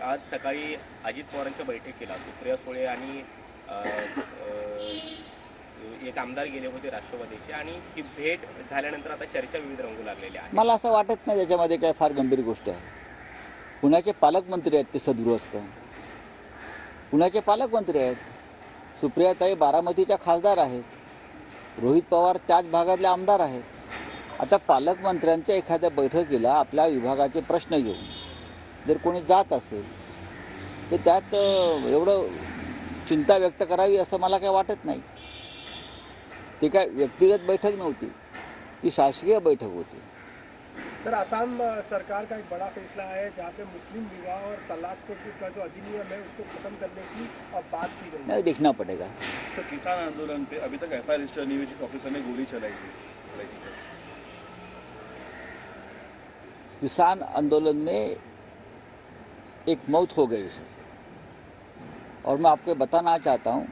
आज सकाळी अजित पवारांच्या बैठकीला सुप्रिया सुळे आणि अ, अ, एक आमदार गेले होते राष्ट्रवादीचे आणि ती भेट झाल्यानंतर आता चर्चा विविध रंगू लागलेल्या आहेत. मला असं वाटत नाही त्याच्यामध्ये काय फार गंभीर गोष्ट आहे. पुण्याचे पालकमंत्री आहेत ते सद्गृहस्थ, पुण्याचे पालकमंत्री आहेत. सुप्रियाताई बारामतीच्या खासदार आहेत, रोहित पवार त्याच भागातले आमदार आहेत. आता पालकमंत्र्यांच्या एखाद्या बैठकीला आपल्या विभागाचे प्रश्न घेऊन जर कोणी जात असेल तर त्यात एवढं चिंता व्यक्त करावी असं मला काही वाटत नाही. ती काय व्यक्तिगत बैठक नव्हती, ती शासकीय बैठक होती. सर, असम सरकार का एक बड़ा फैसला है जहाँ पे मुस्लिम विवाह और तलाक का जो अधिनियम है उसको खत्म करने की बात की गई है. नहीं, देखना पड़ेगा. सर, किसान आंदोलन पे अभी तक एफआईआर रजिस्टर नहीं हुई, जिस ऑफिसर ने गोली चलाई थी सर. किसान आंदोलन में एक मौत हो गई है और मैं आपको बताना चाहता हूं,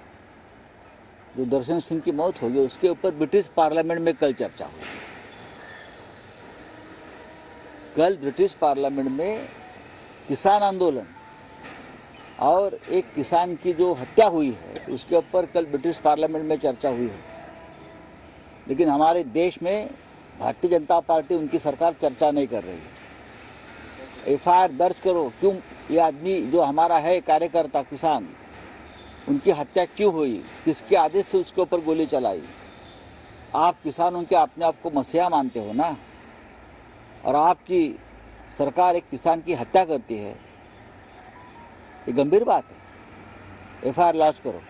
जो दर्शन सिंह की मौत हो गई उसके ऊपर ब्रिटिश पार्लियामेंट में कल चर्चा हुई. कल ब्रिटिश पार्लियामेंट में किसान आंदोलन और एक किसान की जो हत्या हुई है उसके ऊपर कल ब्रिटिश पार्लियामेंट में चर्चा हुई है. लेकिन हमारे देश में भारतीय जनता पार्टी, उनकी सरकार चर्चा नहीं कर रही है. एफआईआर दर्ज करो, क्यों ये आदमी जो हमारा है कार्यकर्ता किसान, उनकी हत्या क्यों हुई, किसके आदेश से उसके ऊपर गोली चलाई. आप किसान उनके अपने आप को मसीहा मानते हो ना, और आपकी सरकार एक किसान की हत्या करती है, ये गंभीर बात है. एफआईआर लॉन्च करो.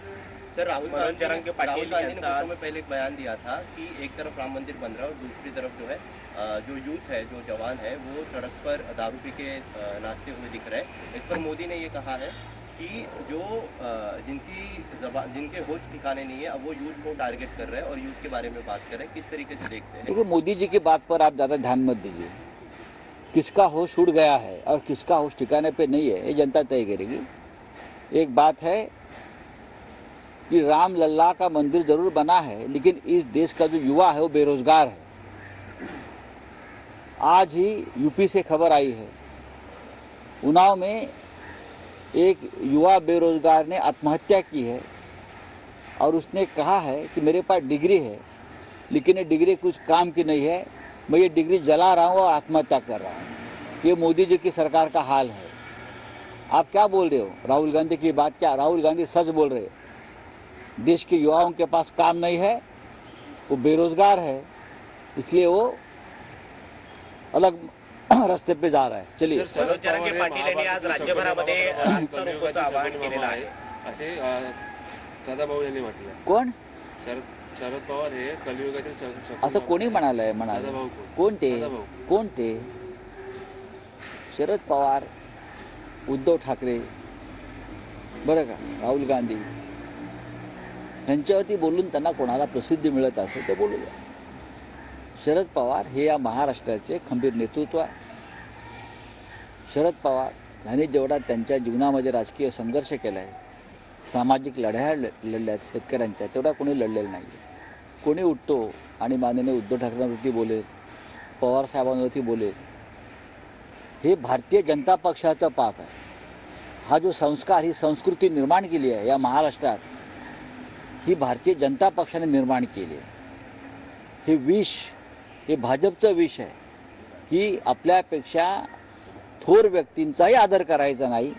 सर, राहुल गांधी ने यांचा कुछ समय पहले एक बयान दिया था कि एक तरफ राम मंदिर बन रहा है और दूसरी तरफ जो है जो यूथ है, जो जवान है, वो सड़क पर दारू पी के नाचते हुए दिख रहे हैं. इस पर मोदी ने ये कहा है कि जो जिनके होश ठिकाने नहीं है, अब वो यूथ को टारगेट कर रहे हैं और यूथ के बारे में बात कर रहे हैं. किस तरीके से देखते हैं? देखिए, मोदी जी की बात पर आप ज़्यादा ध्यान मत दीजिए. किसका होश उड़ गया है और किसका होश ठिकाने पे नहीं है, ये जनता तय करेगी. एक बात है कि राम लल्ला का मंदिर जरूर बना है, लेकिन इस देश का जो युवा है वो बेरोजगार है. आज ही यूपी से खबर आई है, उन्नाव में एक युवा बेरोजगार ने आत्महत्या की है और उसने कहा है कि मेरे पास डिग्री है, लेकिन ये डिग्री कुछ काम की नहीं है, मैं ये डिग्री जला रहा हूँ और आत्महत्या कर रहा हूँ. ये मोदी जी की सरकार का हाल है. आप क्या बोल रहे हो? राहुल गांधी की बात क्या? राहुल गांधी सच बोल रहे. देश के युवाओं के पास काम नहीं है, वो बेरोजगार है, इसलिए वो अलग रस्ते पे जा रहा है. चलिए. मनोज जरांगे पाटील यांनी आज राज्यभरामध्ये रास्ता रोकोचं आवाहन केलेलं आहे असे सदाभाऊ यांनी म्हटलं. कोण? शरद पवार हे कलियुगातील असं कोणी म्हणालंय? सदाभाऊ कोण ते? सदाभाऊ. कोण ते? शरद पवार, उद्धव ठाकरे, बरं का, राहुल गांधी यांच्यावरती बोलून त्यांना कोणाला प्रसिद्धी मिळत असेल ते बोलू द्या. शरद पवार हे या महाराष्ट्राचे खंबीर नेतृत्व आहे. शरद पवार यांनी जेवढा त्यांच्या जीवनामध्ये राजकीय संघर्ष केला आहे, सामाजिक लढ्या लढल्या आहेत शेतकऱ्यांच्या, तेवढा कोणी लढलेला नाही. कोणी उठतो आणि माननीय उद्धव ठाकरेंवरती बोलेल, पवार साहेबांवरती बोलेल, हे भारतीय जनता पक्षाचं पाप आहे. हा जो संस्कार, ही संस्कृती निर्माण केली आहे या महाराष्ट्रात, ही भारतीय जनता पक्षाने निर्माण केली आहे. हे विष, हे भाजपचं विष आहे की आपल्यापेक्षा थोर व्यक्तींचाही आदर करायचा नाही,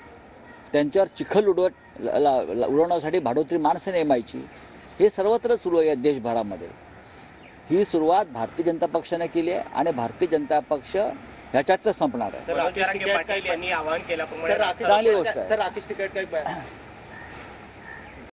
त्यांच्यावर चिखल उडवण्यासाठी भाडोत्री माणसं नेमायची. हे सर्वत्र सुरू आहे या देशभरामध्ये. ही सुरुवात भारतीय जनता पक्षाने केली आहे आणि भारतीय जनता पक्ष ह्याच्यातच संपणार आहे. मनोज जरांगे पाटील यांनी आवाहन केल्याप्रमाणे चांगली गोष्ट आहे. सर, राकेश टिकैत का एक बयान